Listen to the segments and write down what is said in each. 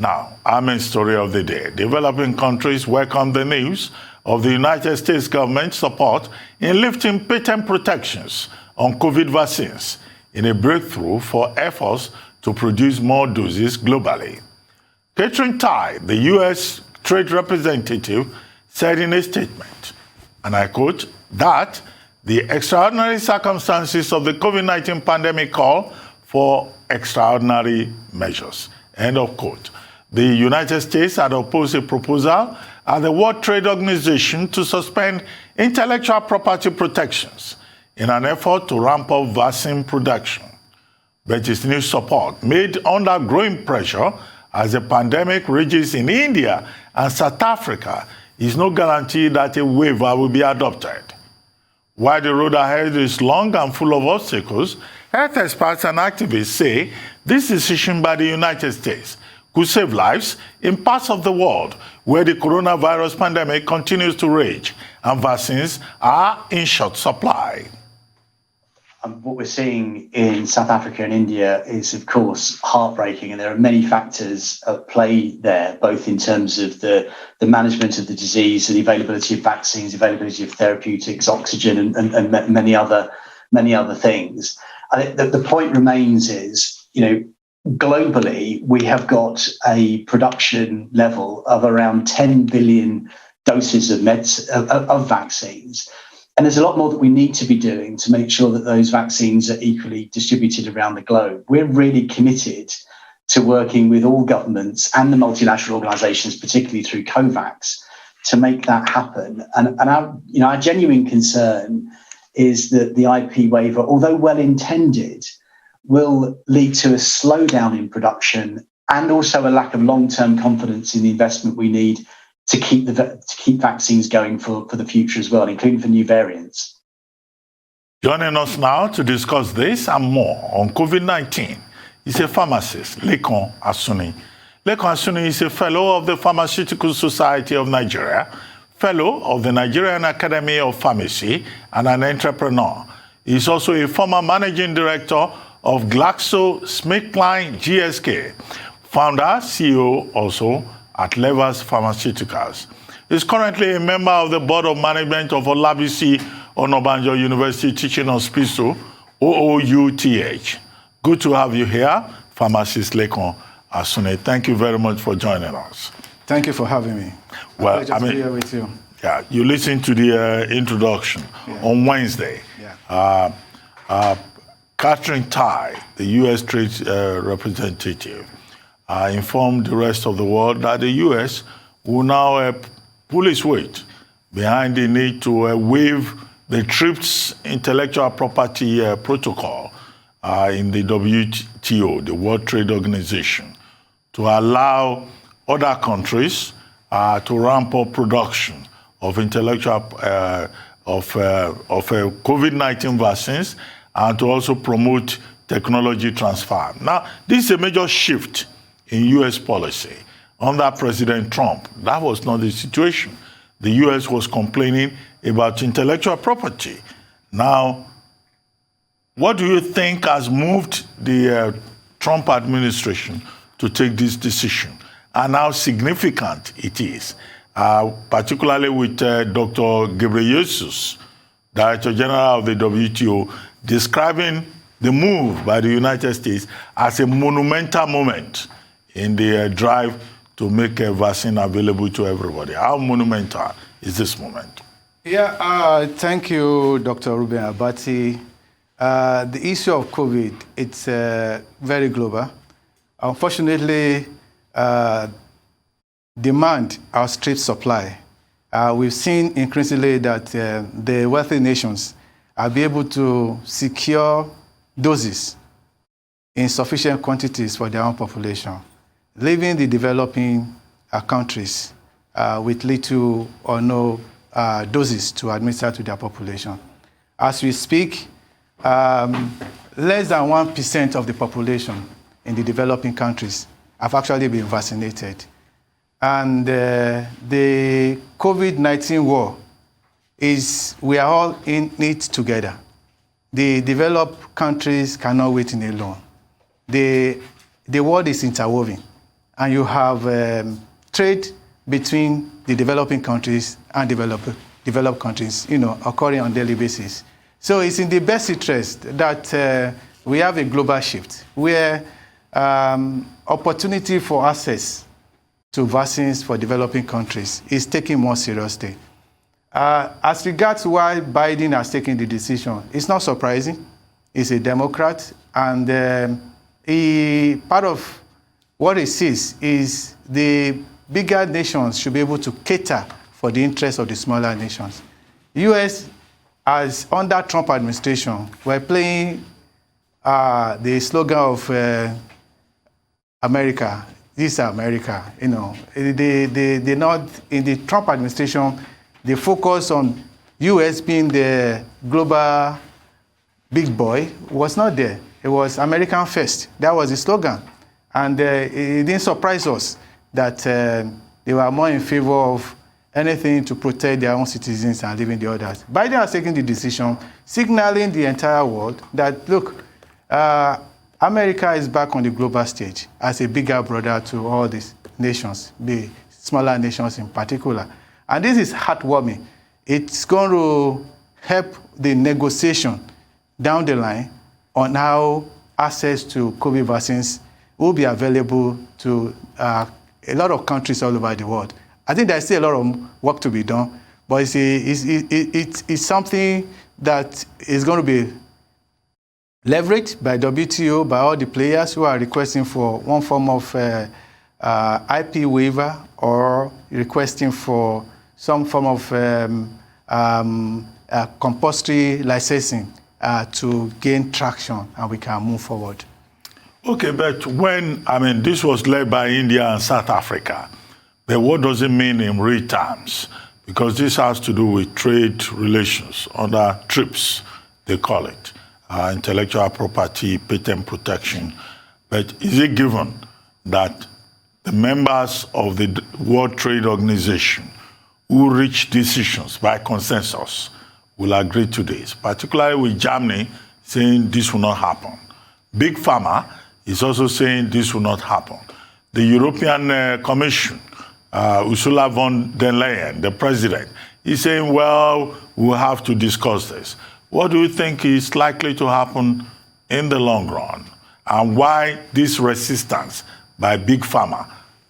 Now, our main story of the day. Developing countries welcome the news of the United States government's support in lifting patent protections on COVID vaccines in a breakthrough for efforts to produce more doses globally. Catherine Tai, the U.S. Trade Representative, said in a statement, and I quote, that the extraordinary circumstances of the COVID-19 pandemic call for extraordinary measures, end of quote. The United States had opposed a proposal at the World Trade Organization to suspend intellectual property protections in an effort to ramp up vaccine production. But its new support, made under growing pressure as the pandemic rages in India and South Africa, is no guarantee that a waiver will be adopted. While the road ahead is long and full of obstacles, health experts and activists say this decision by the United States could save lives in parts of the world where the coronavirus pandemic continues to rage and vaccines are in short supply. What we're seeing in South Africa and India is, of course, heartbreaking, and there are many factors at play there, both in terms of the management of the disease, the availability of vaccines, availability of therapeutics, oxygen, and many other things. I think that the point remains is, globally, we have got a production level of around 10 billion doses of vaccines. And there's a lot more that we need to be doing to make sure that those vaccines are equally distributed around the globe. We're really committed to working with all governments and the multilateral organisations, particularly through COVAX, to make that happen. And our genuine concern is that the IP waiver, although well intended, will lead to a slowdown in production and also a lack of long-term confidence in the investment we need to keep vaccines going for the future as well, including for new variants. Joining us now to discuss this and more on COVID-19 is a pharmacist, Lekan Asuni. Lekan Asuni is a fellow of the Pharmaceutical Society of Nigeria, fellow of the Nigerian Academy of Pharmacy, and an entrepreneur. He is also a former managing director of GlaxoSmithKline GSK, founder, CEO also at Levers Pharmaceuticals. He is currently a member of the Board of Management of Olabisi Onabanjo University Teaching Hospital, OOUTH. Good to have you here, pharmacist Lekan Asuni. Thank you very much for joining us. Thank you for having me. Well, to be here with you. Yeah, you listened to the introduction on Wednesday. Yeah. Catherine Tai, the U.S. Trade Representative, informed the rest of the world that the U.S. will now pull its weight behind the need to waive the TRIPS intellectual property protocol in the WTO, the World Trade Organization, to allow other countries to ramp up production of intellectual of COVID-19 vaccines and to also promote technology transfer. Now, this is a major shift in U.S. policy. Under President Trump, that was not the situation. The U.S. was complaining about intellectual property. Now, what do you think has moved the Trump administration to take this decision, and how significant it is, particularly with Dr. Ghebreyesus, Director General of the WTO, describing the move by the United States as a monumental moment in the drive to make a vaccine available to everybody. How monumental is this moment? Yeah, thank you, Dr. Ruben Abati. The issue of COVID, it's very global. Unfortunately, demand outstrips supply. We've seen increasingly that the wealthy nations are be able to secure doses in sufficient quantities for their own population, leaving the developing countries with little or no doses to administer to their population. As we speak, less than 1% of the population in the developing countries have actually been vaccinated. And the COVID-19 war we are all in it together. The developed countries cannot wait in alone. The world is interwoven, and you have trade between the developing countries and developed countries, occurring on a daily basis. So it's in the best interest that we have a global shift where opportunity for access to vaccines for developing countries is taken more seriously. As regards why Biden has taken the decision, it's not surprising. He's a Democrat, and part of what he sees is the bigger nations should be able to cater for the interests of the smaller nations. U.S., as under Trump administration, were playing the slogan of America. This is America. They not in the Trump administration. The focus on U.S. being the global big boy was not there. It was American first. That was the slogan. And it didn't surprise us that they were more in favor of anything to protect their own citizens and leaving the others. Biden has taken the decision, signaling the entire world that, look, America is back on the global stage as a bigger brother to all these nations, the smaller nations in particular. And this is heartwarming. It's going to help the negotiation down the line on how access to COVID vaccines will be available to a lot of countries all over the world. I think there's still a lot of work to be done, but it's something that is going to be leveraged by WTO, by all the players who are requesting for one form of IP waiver or requesting for some form of compulsory licensing to gain traction, and we can move forward. Okay, but this was led by India and South Africa, but what does it mean in real terms? Because this has to do with trade relations under TRIPS, they call it, intellectual property, patent protection. But is it given that the members of the World Trade Organization who reach decisions by consensus will agree to this, particularly with Germany saying this will not happen. Big Pharma is also saying this will not happen. The European Commission, Ursula von der Leyen, the president, is saying, well, we'll have to discuss this. What do you think is likely to happen in the long run? And why this resistance by Big Pharma?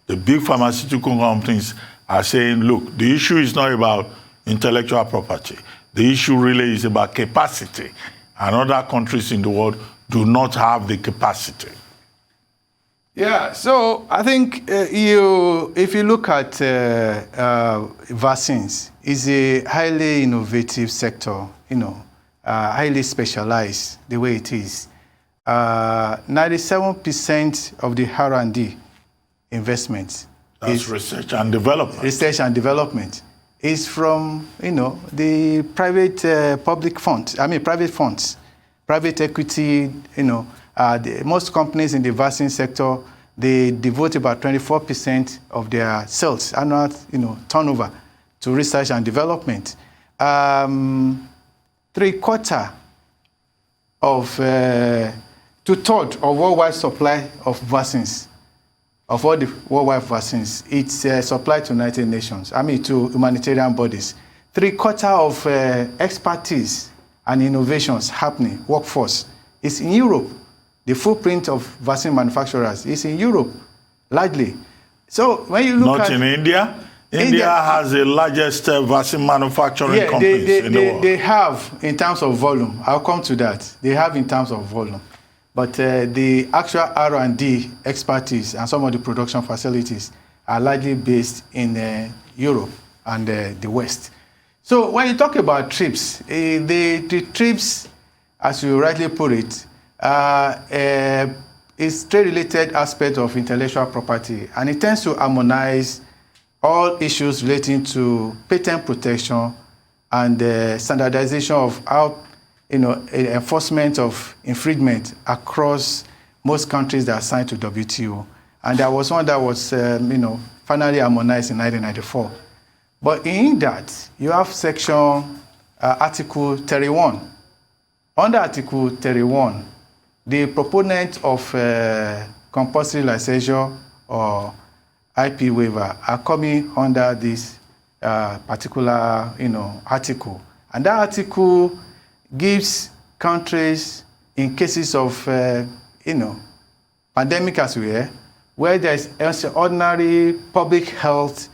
The big pharmaceutical companies are saying, look, the issue is not about intellectual property. The issue really is about capacity. And other countries in the world do not have the capacity. Yeah, so I think if you look at vaccines, it's a highly innovative sector, highly specialized the way it is. 97% of the R&D investments. That's research and development. Research and development is from, the private public funds. Private funds, private equity. Most companies in the vaccine sector, they devote about 24% of their sales, annual, turnover, to research and development. 3/4 of 2/3 of worldwide supply of vaccines. Of all the worldwide vaccines, it's supplied to United Nations, to humanitarian bodies. 3/4 of expertise and innovations happening, workforce, is in Europe. The footprint of vaccine manufacturers is in Europe, largely. So when you look Not in India? India has the largest vaccine manufacturing companies in the world. They have in terms of volume. I'll come to that. They have in terms of volume. But the actual R&D expertise and some of the production facilities are largely based in Europe and the West. So when you talk about TRIPS, the TRIPS, as you rightly put it, is trade-related aspect of intellectual property, and it tends to harmonize all issues relating to patent protection and standardization of how enforcement of infringement across most countries that are signed to WTO. And there was one that was, finally harmonized in 1994. But in that, you have section Article 31. Under Article 31, the proponent of compulsory licensure or IP waiver are coming under this particular, article. And that article gives countries, in cases of, pandemic as we are, where there is ordinary public health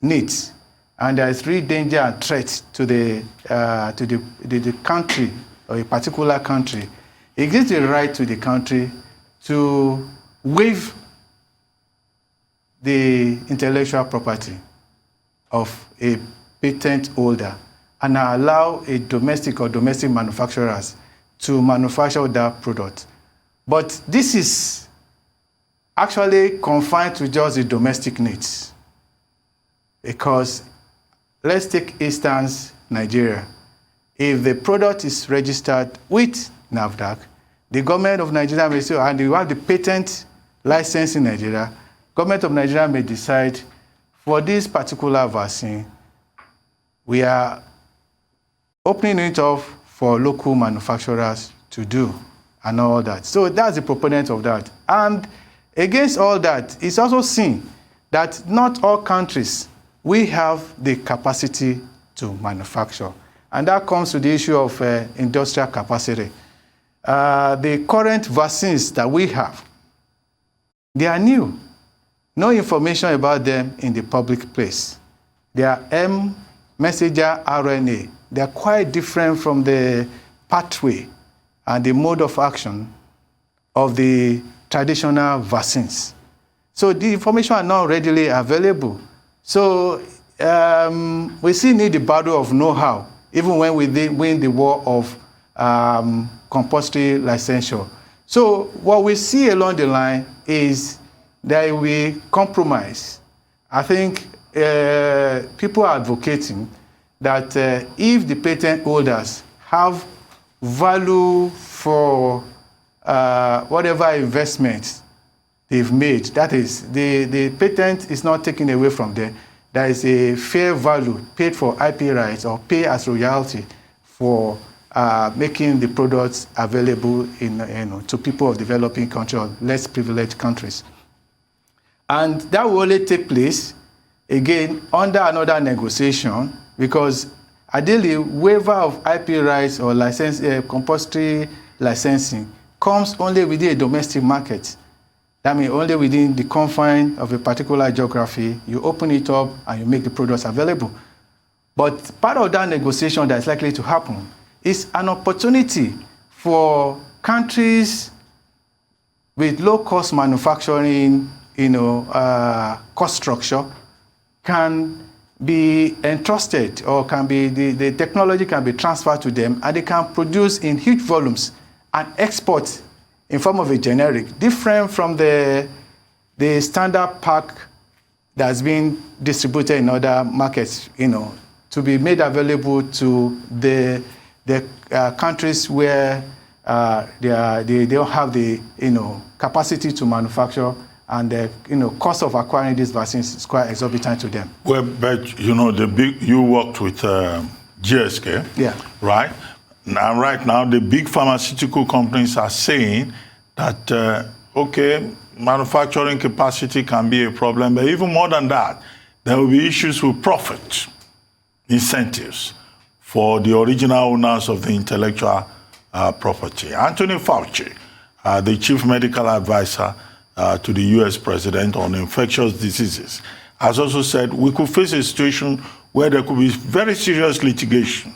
needs, and there is real danger and threat to the country or a particular country, it gives the right to the country to waive the intellectual property of a patent holder and allow a domestic or domestic manufacturers to manufacture that product. But this is actually confined to just the domestic needs. Because let's take instance Nigeria. If the product is registered with NAFDAC, the government of Nigeria may say, and you have the patent license in Nigeria, government of Nigeria may decide for this particular vaccine, we are opening it up for local manufacturers to do and all that. So that's the proponent of that. And against all that, it's also seen that not all countries we have the capacity to manufacture. And that comes to the issue of industrial capacity. The current vaccines that we have, they are new. No information about them in the public place. They are messenger RNA. They are quite different from the pathway and the mode of action of the traditional vaccines. So the information are not readily available. So we still need the battle of know-how, even when we win the war of compulsory licensure. So what we see along the line is that we compromise. I think people are advocating that if the patent holders have value for whatever investment they've made, that is, the patent is not taken away from them, there is a fair value paid for IP rights or pay as royalty for making the products available to people of developing countries or less privileged countries. And that will only take place, again, under another negotiation, because ideally, waiver of IP rights or compulsory licensing comes only within a domestic market. That means only within the confine of a particular geography, you open it up and you make the products available. But part of that negotiation that's likely to happen is an opportunity for countries with low-cost manufacturing, cost structure, can be entrusted or can be the technology can be transferred to them, and they can produce in huge volumes and export in form of a generic, different from the standard pack that's been distributed in other markets, to be made available to the countries where they don't have the capacity to manufacture, and the cost of acquiring these vaccines is quite exorbitant to them. Well, but you worked with GSK, yeah, right? Now, right now, the big pharmaceutical companies are saying that manufacturing capacity can be a problem, but even more than that, there will be issues with profit incentives for the original owners of the intellectual property. Anthony Fauci, the chief medical advisor to the U.S. president on infectious diseases, has also said we could face a situation where there could be very serious litigation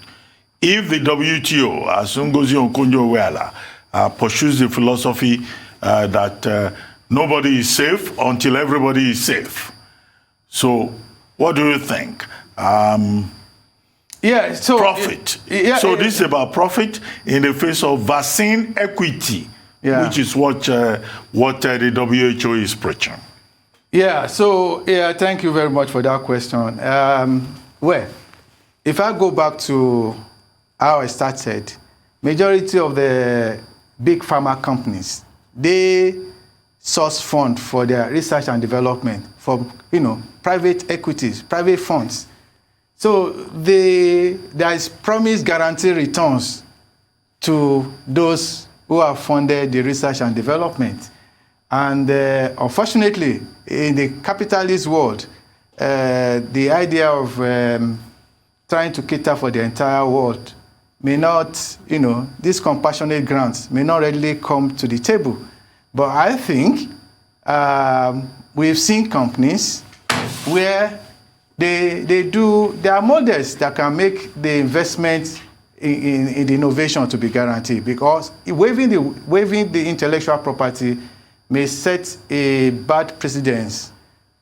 if the WTO, as Ngozi Okonjo-Iweala, pursues the philosophy that nobody is safe until everybody is safe. So what do you think? Profit. This is about profit in the face of vaccine equity, which is what the WHO is preaching. Thank you very much for that question. Well, if I go back to how I started, majority of the big pharma companies, they source funds for their research and development from private equities, private funds. So there is promised guaranteed returns to those who have funded the research and development. And unfortunately, in the capitalist world, the idea of trying to cater for the entire world may not, these compassionate grants may not readily come to the table. But I think we've seen companies where there are models that can make the investment in the innovation to be guaranteed, because waiving the intellectual property may set a bad precedence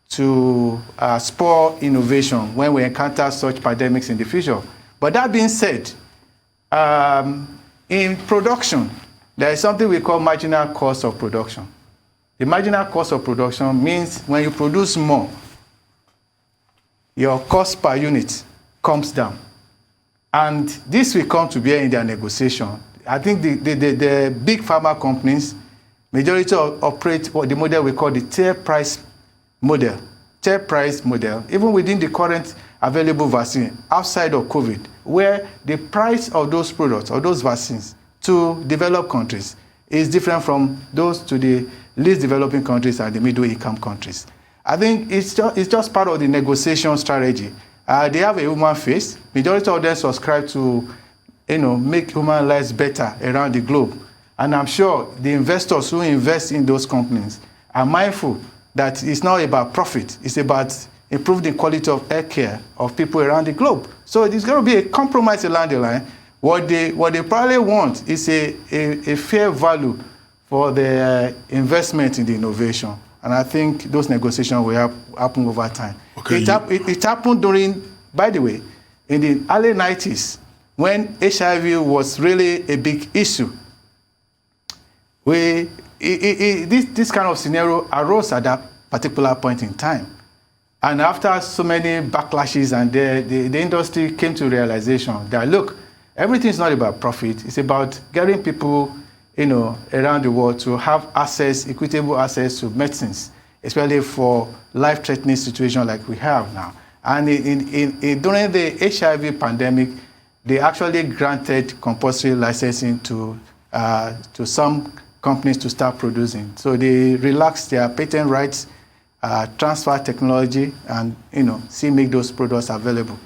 to spur innovation when we encounter such pandemics in the future. But that being said, in production, there is something we call marginal cost of production. The marginal cost of production means when you produce more, your cost per unit comes down. And this will come to bear in their negotiation. I think the big pharma companies, majority operate what the model we call the tier price model. Tier price model, even within the current available vaccine outside of COVID, where the price of those products or those vaccines to developed countries is different from those to the least developing countries and the middle income countries. I think it's just part of the negotiation strategy. They have a human face. Majority of them subscribe to, make human lives better around the globe. And I'm sure the investors who invest in those companies are mindful that it's not about profit. It's about improving the quality of health care of people around the globe. So there's going to be a compromise along the line. What they probably want is a fair value for the investment in the innovation. And I think those negotiations will happen over time. Okay. It happened during, by the way, in the early 90s, when HIV was really a big issue. This kind of scenario arose at that particular point in time. And after so many backlashes, and the industry came to realization that, look, everything is not about profit. It's about getting people around the world to have access, equitable access to medicines, especially for life-threatening situations like we have now. And during the HIV pandemic, they actually granted compulsory licensing to some companies to start producing. So they relaxed their patent rights, transfer technology, and make those products available.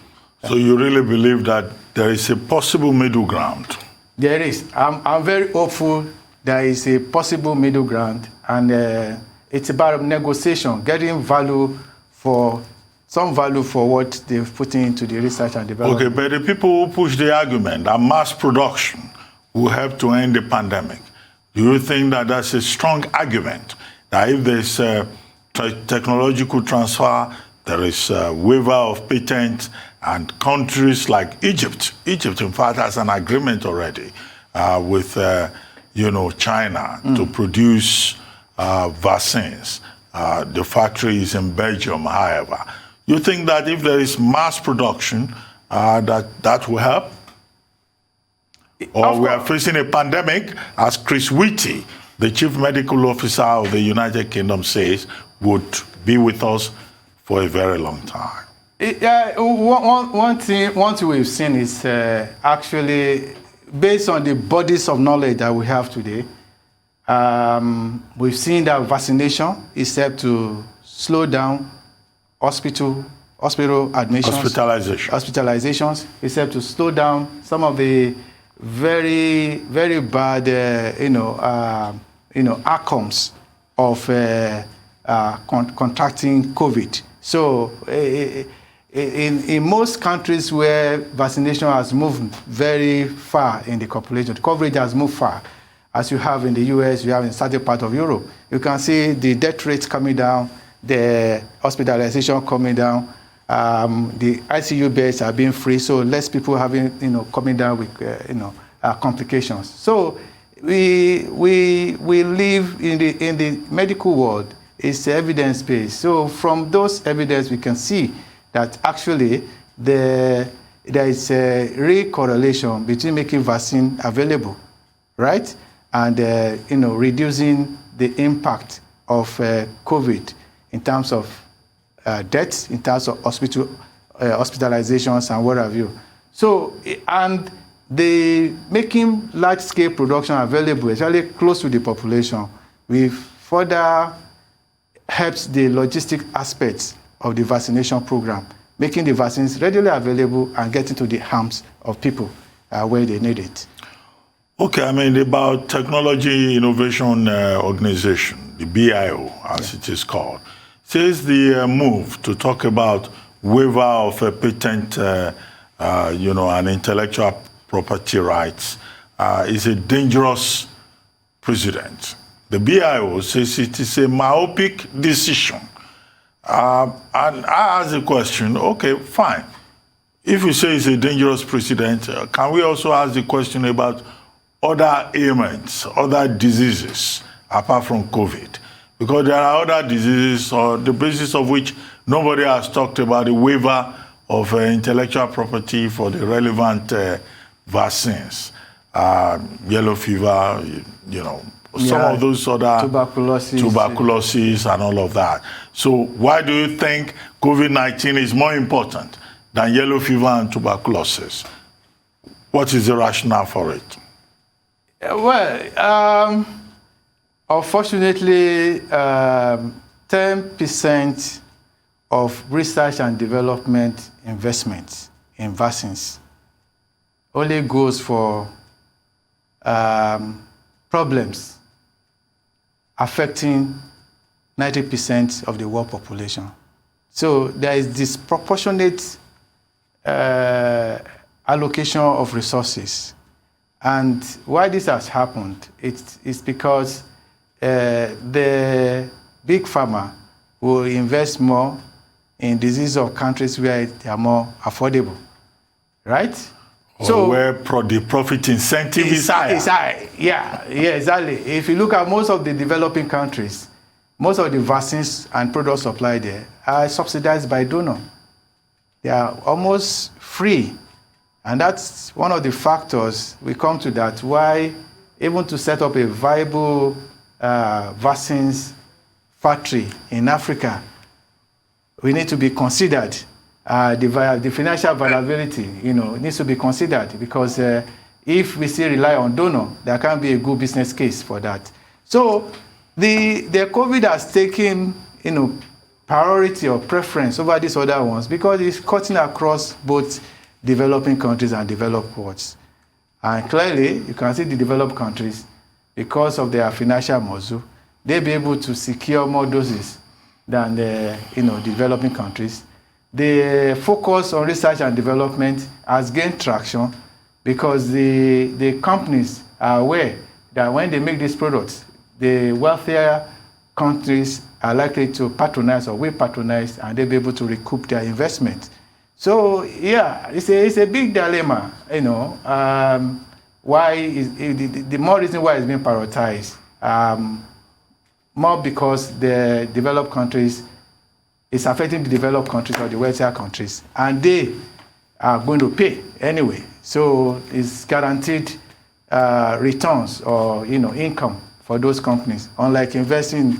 So you really believe that there is a possible middle ground? There is. I'm very hopeful there is a possible middle ground, and it's about negotiation, getting some value for what they've put into the research and development. Okay, but the people who push the argument that mass production will help to end the pandemic, do you think that that's a strong argument, that if there's technological transfer, there is a waiver of patents, and countries like Egypt, in fact, has an agreement already with, China to produce vaccines. The factory is in Belgium, however. You think that if there is mass production, that will help? Or we are facing a pandemic, as Chris Whitty, the chief medical officer of the United Kingdom, says, would be with us for a very long time. One thing we've seen is actually, based on the bodies of knowledge that we have today, we've seen that vaccination is helped to slow down hospital admissions. Hospitalizations is helped to slow down some of the very, very bad, outcomes of contracting COVID. So in most countries where vaccination has moved very far in the population, the coverage has moved far, as you have in the US, you have in certain part of Europe, you can see the death rates coming down, the hospitalization coming down, the ICU beds are being free, so less people having, coming down with, complications. So we live in the medical world. It's evidence-based. So from those evidence, we can see that actually there is a real correlation between making vaccine available, right, and reducing the impact of COVID in terms of deaths, in terms of hospitalizations and what have you. So, and the making large-scale production available, especially close to the population, we've further helps the logistic aspects of the vaccination program, making the vaccines readily available and getting to the hands of people where they need it. Okay, I mean, about Technology Innovation Organization, the BIO, as it is called, says the move to talk about waiver of a patent, and intellectual property rights is a dangerous precedent. The BIO says it is a myopic decision. And I ask the question, okay, fine. If you say it's a dangerous precedent, can we also ask the question about other ailments, other diseases, apart from COVID? Because there are other diseases on the basis of which nobody has talked about the waiver of intellectual property for the relevant vaccines. Yellow fever, some of those other tuberculosis and all of that. So why do you think COVID-19 is more important than yellow fever and tuberculosis? What is the rationale for it? Well, unfortunately, 10% of research and development investment in vaccines only goes for problems affecting 90% of the world population. So there is disproportionate allocation of resources. And why this has happened, it's because the big pharma will invest more in disease of countries where they are more affordable, right? So where the profit incentive is higher. It's high. Yeah, exactly. If you look at most of the developing countries, most of the vaccines and product supply there are subsidized by donor. They are almost free. And that's one of the factors we come to that why even to set up a viable vaccines factory in Africa, we need to be considered. The financial viability, needs to be considered because if we still rely on donor, there can't be a good business case for that. So the COVID has taken, priority or preference over these other ones because it's cutting across both developing countries and developed worlds. And clearly, you can see the developed countries, because of their financial muscle, they'll be able to secure more doses than the developing countries. The focus on research and development has gained traction because the companies are aware that when they make these products, the wealthier countries are likely to patronize or will patronize, and they'll be able to recoup their investment. So yeah, it's a big dilemma, the more reason why it's being prioritized, more because the developed countries, it's affecting the developed countries or the wealthier countries, and they are going to pay anyway. So it's guaranteed returns or income for those companies, unlike investing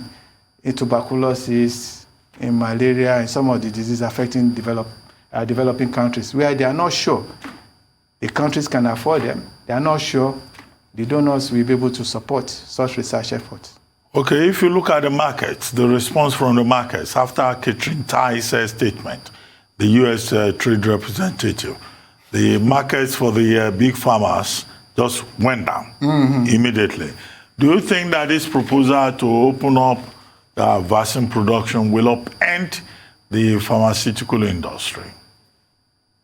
in tuberculosis, in malaria, and some of the diseases affecting developing countries, where they are not sure the countries can afford them. They are not sure the donors will be able to support such research efforts. Okay, if you look at the markets, the response from the markets after Catherine Tai's statement, the U.S. trade representative, the markets for the big farmers just went down immediately. Do you think that this proposal to open up vaccine production will upend the pharmaceutical industry?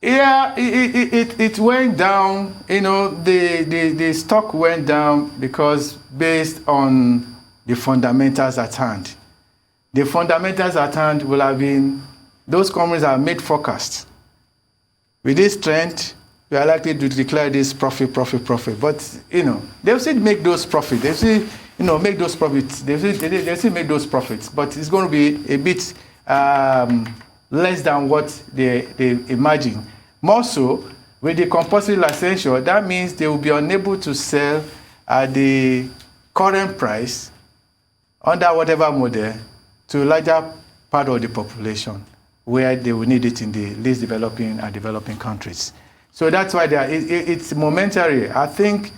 Yeah, it went down. The stock went down because based on the fundamentals at hand. The fundamentals at hand will have been, those companies have made forecasts. With this trend, we are likely to declare this profit. But, they'll still make those profits. They'll still, make those profits. They'll still make those profits. But it's going to be a bit less than what they imagine. More so, with the compulsory licensure, that means they will be unable to sell at the current price under whatever model to a larger part of the population where they will need it in the least developing and developing countries. So that's why it's momentary. I think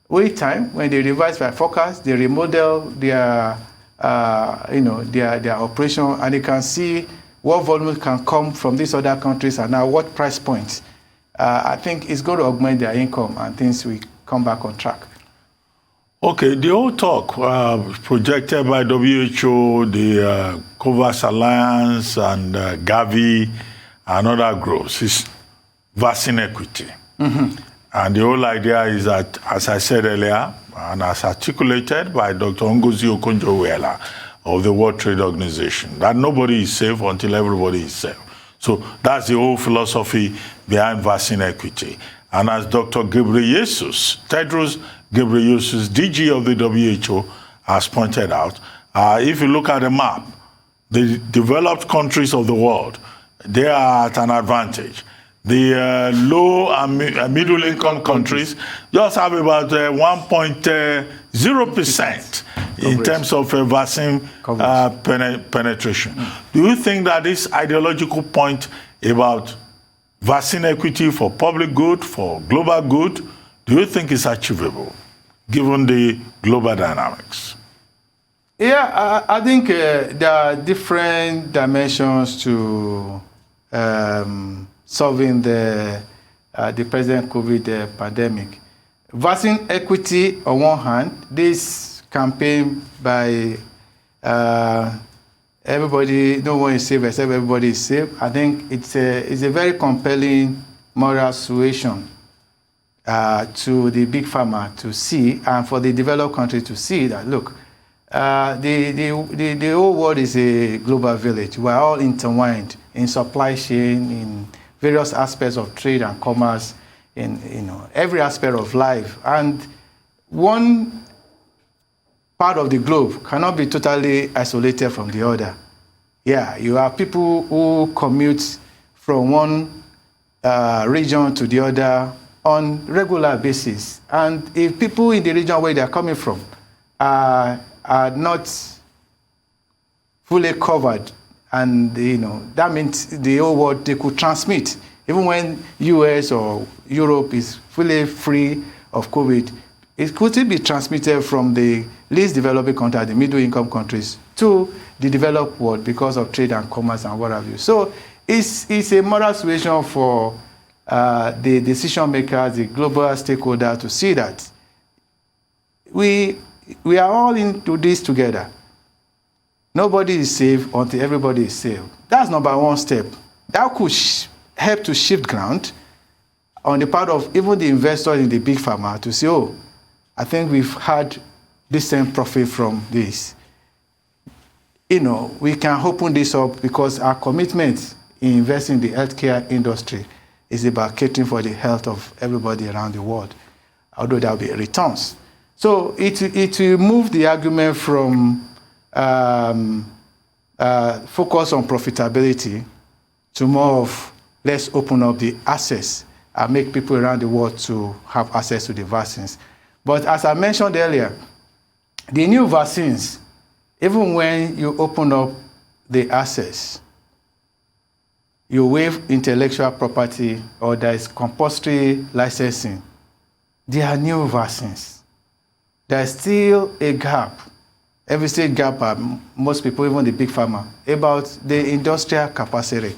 with time, when they revise their forecast, they remodel their their operation, and they can see what volume can come from these other countries and now what price points. I think it's going to augment their income and things will come back on track. Okay, the whole talk projected by WHO, the COVAX Alliance, and Gavi, and other groups is vaccine equity. Mm-hmm. And the whole idea is that, as I said earlier, and as articulated by Dr. Ngozi Okonjo-Iweala of the World Trade Organization, that nobody is safe until everybody is safe. So that's the whole philosophy behind vaccine equity. And as Dr. Tedros Ghebreyesus, DG of the WHO, has pointed out, if you look at the map, the developed countries of the world, they are at an advantage. The low and middle income countries just have about 1.0% in terms of vaccine penetration. Do you think that this ideological point about vaccine equity for public good, for global good, do you think is achievable, given the global dynamics? Yeah, I think there are different dimensions to solving the present COVID pandemic. Vaccine equity on one hand, this campaign by everybody, no one is safe except everybody is safe. I think it's a very compelling moral suasion to the big pharma to see, and for the developed country to see that, look, the whole world is a global village. We're all intertwined in supply chain, in various aspects of trade and commerce, in every aspect of life. And one part of the globe cannot be totally isolated from the other. Yeah, you have people who commute from one region to the other on regular basis. And if people in the region where they are coming from are not fully covered, and that means the whole world, they could transmit. Even when US or Europe is fully free of COVID, it could still be transmitted from the least developing countries, the middle income countries, to the developed world because of trade and commerce and what have you. So it's a moral situation for the decision makers, the global stakeholders, to see that we are all into this together. Nobody is safe until everybody is safe. That's number one step. That could help to shift ground on the part of even the investors in the big pharma to say, oh, I think we've had decent profit from this. We can open this up because our commitment in investing in the healthcare industry is about catering for the health of everybody around the world, although there will be returns. So it will move the argument from focus on profitability to more of let's open up the access and make people around the world to have access to the vaccines. But as I mentioned earlier, the new vaccines, even when you open up the access, you waive intellectual property or there is compulsory licensing, there are new vaccines. There is still a gap. Every state gap, most people, even the big pharma, about the industrial capacity.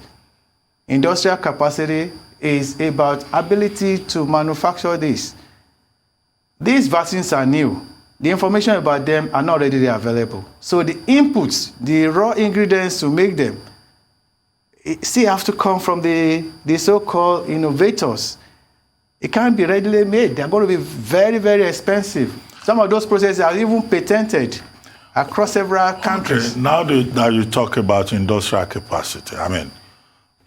Industrial capacity is about ability to manufacture this. These vaccines are new. The information about them are not readily available. So the inputs, the raw ingredients to make them, still have to come from the so-called innovators. It can't be readily made. They're going to be very, very expensive. Some of those processes are even patented across several countries. Okay. Now that you talk about industrial capacity, I mean,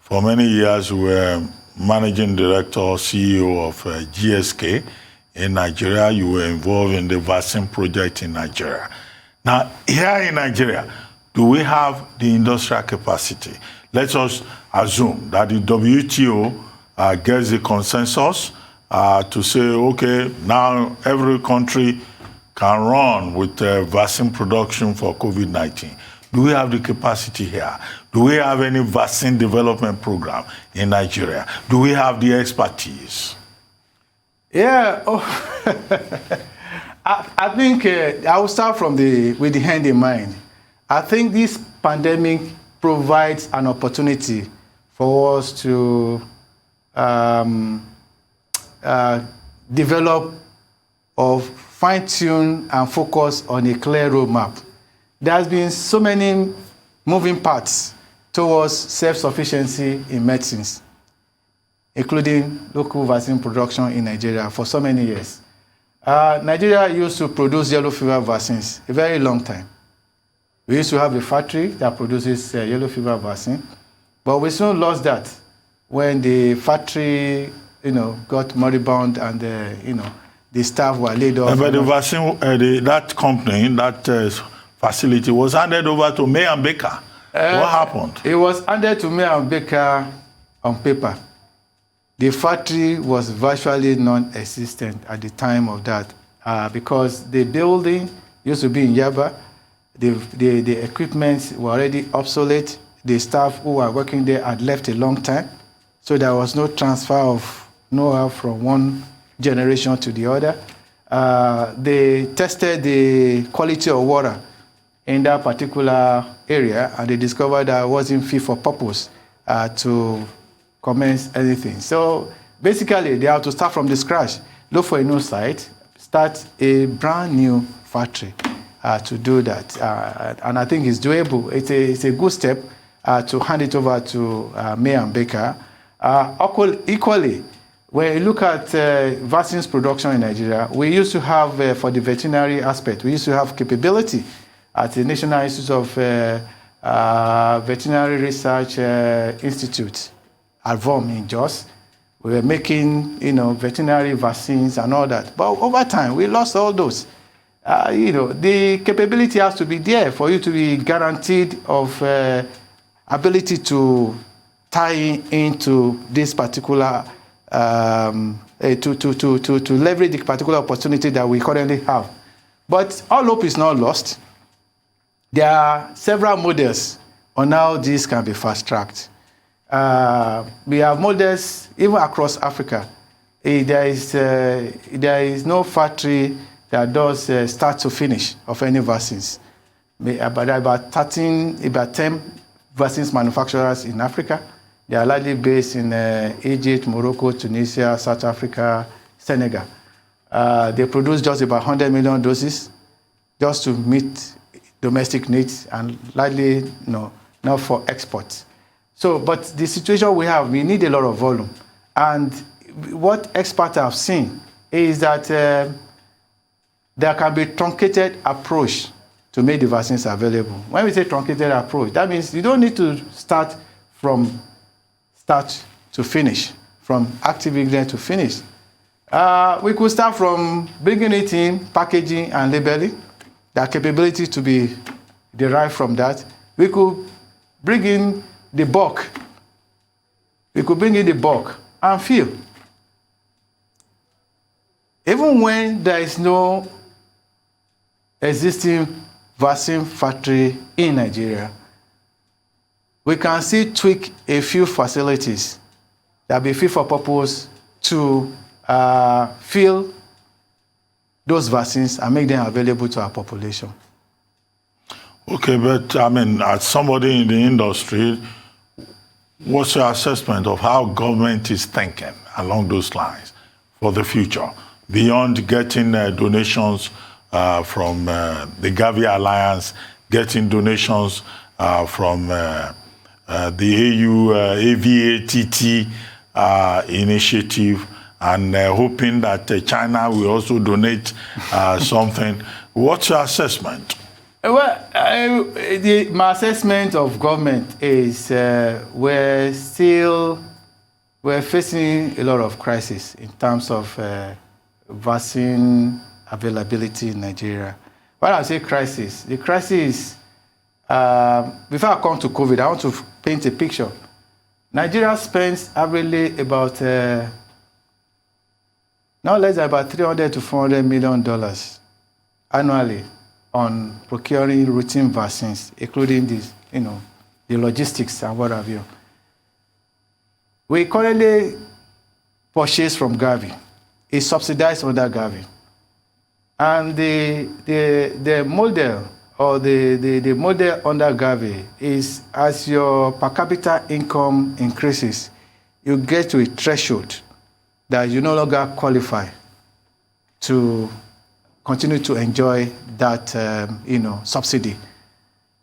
for many years we were managing director, CEO of GSK in Nigeria. You were involved in the vaccine project in Nigeria. Now, here in Nigeria, do we have the industrial capacity? Let us assume that the WTO gets the consensus to say, okay, now every country can run with vaccine production for COVID-19. Do we have the capacity here? Do we have any vaccine development program in Nigeria? Do we have the expertise? Yeah, I think I will start with the end in mind. I think this pandemic provides an opportunity for us to develop or fine-tune and focus on a clear roadmap. There has been so many moving parts towards self-sufficiency in medicines, including local vaccine production in Nigeria for so many years. Nigeria used to produce yellow fever vaccines a very long time. We used to have a factory that produces yellow fever vaccine, but we soon lost that when the factory, got moribund and, the staff were laid off. But the vaccine, that company, that facility was handed over to May and Baker. What happened? It was handed to May and Baker on paper. The factory was virtually non-existent at the time of that because the building used to be in Yaba. The equipment were already obsolete. The staff who were working there had left a long time. So there was no transfer of know-how from one generation to the other. They tested the quality of water in that particular area, and they discovered that it wasn't fit for purpose to commence anything. So basically, they have to start from the scratch, look for a new site, start a brand new factory to do that. And I think it's doable. It's a good step to hand it over to May and Baker. Equally, when you look at vaccines production in Nigeria, we used to have, for the veterinary aspect, we used to have capability at the National Institute of Veterinary Research Institute at VOM in Jos. We were making, veterinary vaccines and all that. But over time, we lost all those. The capability has to be there for you to be guaranteed of ability to tie into this particular to leverage the particular opportunity that we currently have. But all hope is not lost. There are several models on how this can be fast-tracked. We have models even across Africa. There is no factory that does start to finish of any vaccines. About 10 vaccines manufacturers in Africa. They are largely based in Egypt, Morocco, Tunisia, South Africa, Senegal. They produce just about 100 million doses just to meet domestic needs and largely not for export. So, but the situation we have, we need a lot of volume. And what experts have seen is that there can be truncated approach to make the vaccines available. When we say truncated approach, that means you don't need to start from start to finish, from active ingredient to finish. We could start from bringing it in, packaging and labeling. There are capabilities to be derived from that. We could bring in the bulk. We could bring in the bulk and fill. Even when there is no existing vaccine factory in Nigeria, we can still tweak a few facilities that be fit for purpose to fill those vaccines and make them available to our population. Okay, but as somebody in the industry, what's your assessment of how government is thinking along those lines for the future, beyond getting donations from the Gavi Alliance, getting donations from the AU AVATT initiative, and hoping that China will also donate something. What's your assessment? Well, my assessment of government is we're facing a lot of crisis in terms of vaccine availability in Nigeria. When I say crisis, the crisis, before I come to COVID, I want to paint a picture. Nigeria spends averagely about not less than about $300 to $400 million annually on procuring routine vaccines, including this, the logistics and what have you. We currently purchase from Gavi. It's subsidized under Gavi. And the model or the model under Gavi is as your per capita income increases, you get to a threshold that you no longer qualify to continue to enjoy that subsidy.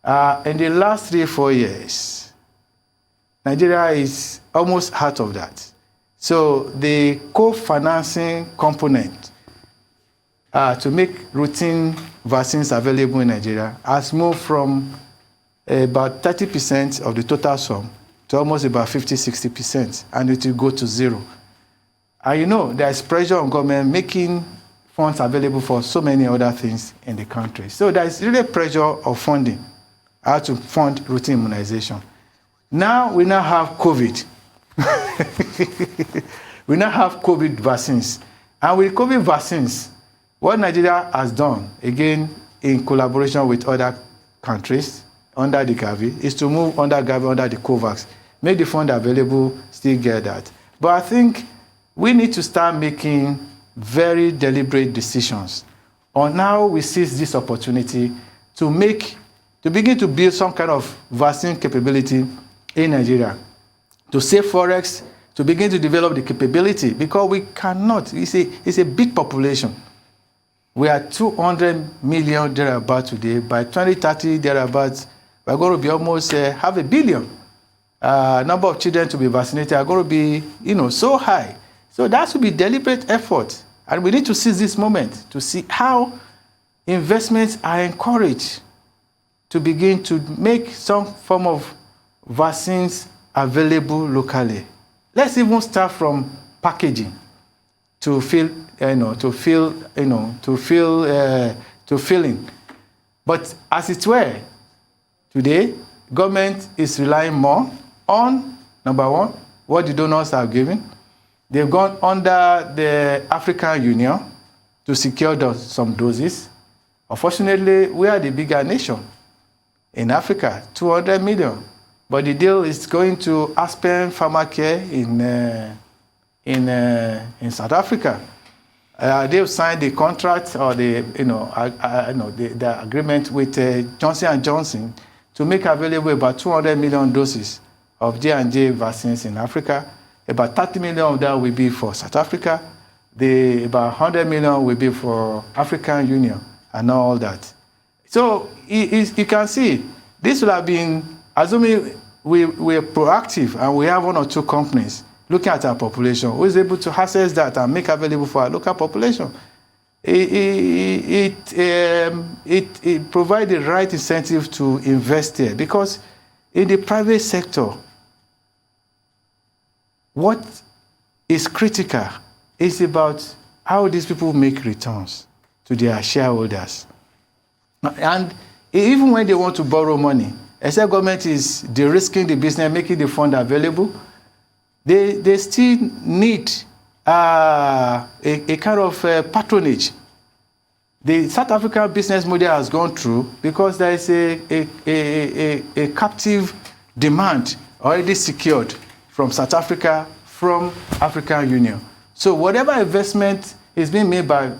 In the last 3-4 years, Nigeria is almost out of that. So the co-financing component to make routine vaccines available in Nigeria has moved from about 30% of the total sum to almost about 50-60%, and it will go to zero. And there's pressure on government making funds available for so many other things in the country. So there's really pressure of funding, how to fund routine immunization. Now we now have COVID. We now have COVID vaccines. And with COVID vaccines, what Nigeria has done, again, in collaboration with other countries under the Gavi, is to move under Gavi, under the COVAX, make the fund available, still get that. But I think we need to start making very deliberate decisions on how we seize this opportunity to begin to build some kind of vaccine capability in Nigeria, to save forex, to begin to develop the capability, because we cannot. It's a big population. We are 200 million thereabouts today. By 2030 thereabouts, we're going to be almost 500 million. Number of children to be vaccinated are going to be, so high. So that should be deliberate effort. And we need to seize this moment to see how investments are encouraged to begin to make some form of vaccines available locally. Let's even start from packaging to filling. But as it were, today, government is relying more on, number one, what the donors are giving. They've gone under the African Union to secure some doses. Unfortunately, we are the bigger nation in Africa, 200 million. But the deal is going to Aspen Pharmacare in South Africa. They've signed the contract or the agreement with Johnson & Johnson to make available about 200 million doses of J&J vaccines in Africa. About 30 million of that will be for South Africa. About 100 million will be for African Union and all that. So you can see, this will have been, assuming we're proactive and we have 1 or 2 companies looking at our population who is able to access that and make available for our local population. It provides the right incentive to invest there, because in the private sector, what is critical is about how these people make returns to their shareholders. And even when they want to borrow money, except government is de-risking the business, making the fund available, they still need a kind of patronage. The South African business model has gone through because there is a captive demand already secured from South Africa, from African Union. So whatever investment is being made by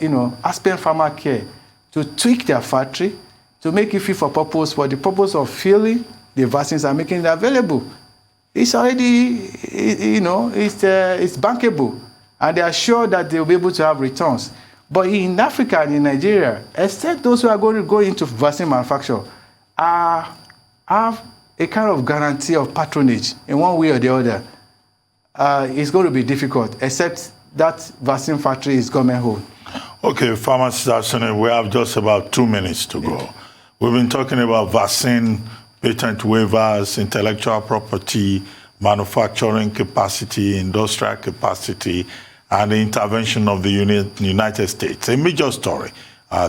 Aspen Pharmacare to tweak their factory, to make it fit for purpose, for the purpose of filling the vaccines and making it available, it's already, it's bankable. And they are sure that they will be able to have returns. But in Africa and in Nigeria, except those who are going to go into vaccine manufacture, have a kind of guarantee of patronage in one way or the other. It's going to be difficult, except that vaccine factory is government-owned. Okay, Pharmacist Asuni, we have just about 2 minutes to go. We've been talking about vaccine, patent waivers, intellectual property, manufacturing capacity, industrial capacity, and the intervention of the United States. A major story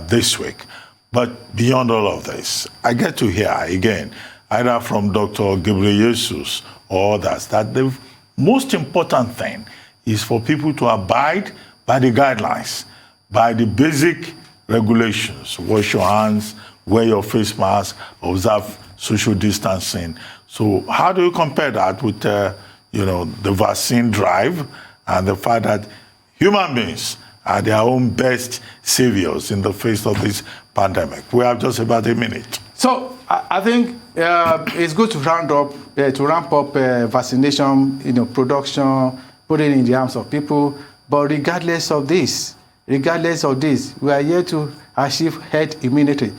this week. But beyond all of this, I get to hear again, either from Dr. Ghebreyesus or others, that the most important thing is for people to abide by the guidelines, by the basic regulations. Wash your hands, wear your face mask, observe social distancing. So how do you compare that with the vaccine drive and the fact that human beings are their own best saviors in the face of this pandemic. We have just about a minute. So I think it's good to ramp up vaccination, production, put it in the arms of people. But regardless of this, we are here to achieve herd immunity.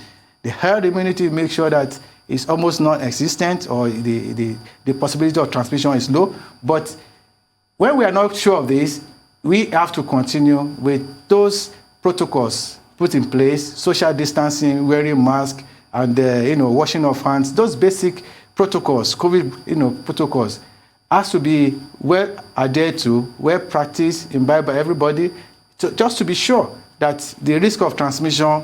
The herd immunity makes sure that it's almost non-existent, or the possibility of transmission is low. But when we are not sure of this, we have to continue with those protocols put in place: social distancing, wearing masks, and washing of hands. Those basic protocols, COVID protocols, has to be well adhered to, well practiced, imbibed by everybody, just to be sure that the risk of transmission,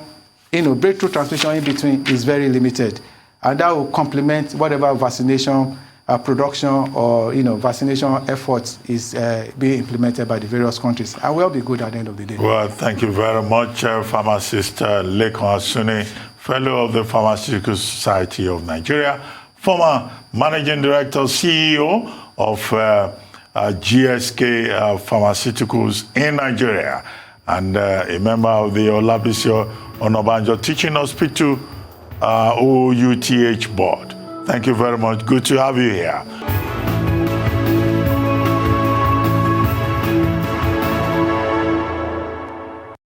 breakthrough transmission in between, is very limited. And that will complement whatever vaccination production or vaccination efforts is being implemented by the various countries. And we'll be good at the end of the day. Well, thank you very much, pharmacist Lekan Asuni, fellow of the Pharmaceutical Society of Nigeria, former managing director, CEO of GSK Pharmaceuticals in Nigeria, and a member of the Olabisi Onabanjo Teaching Hospital OUTH board. Thank you very much. Good to have you here.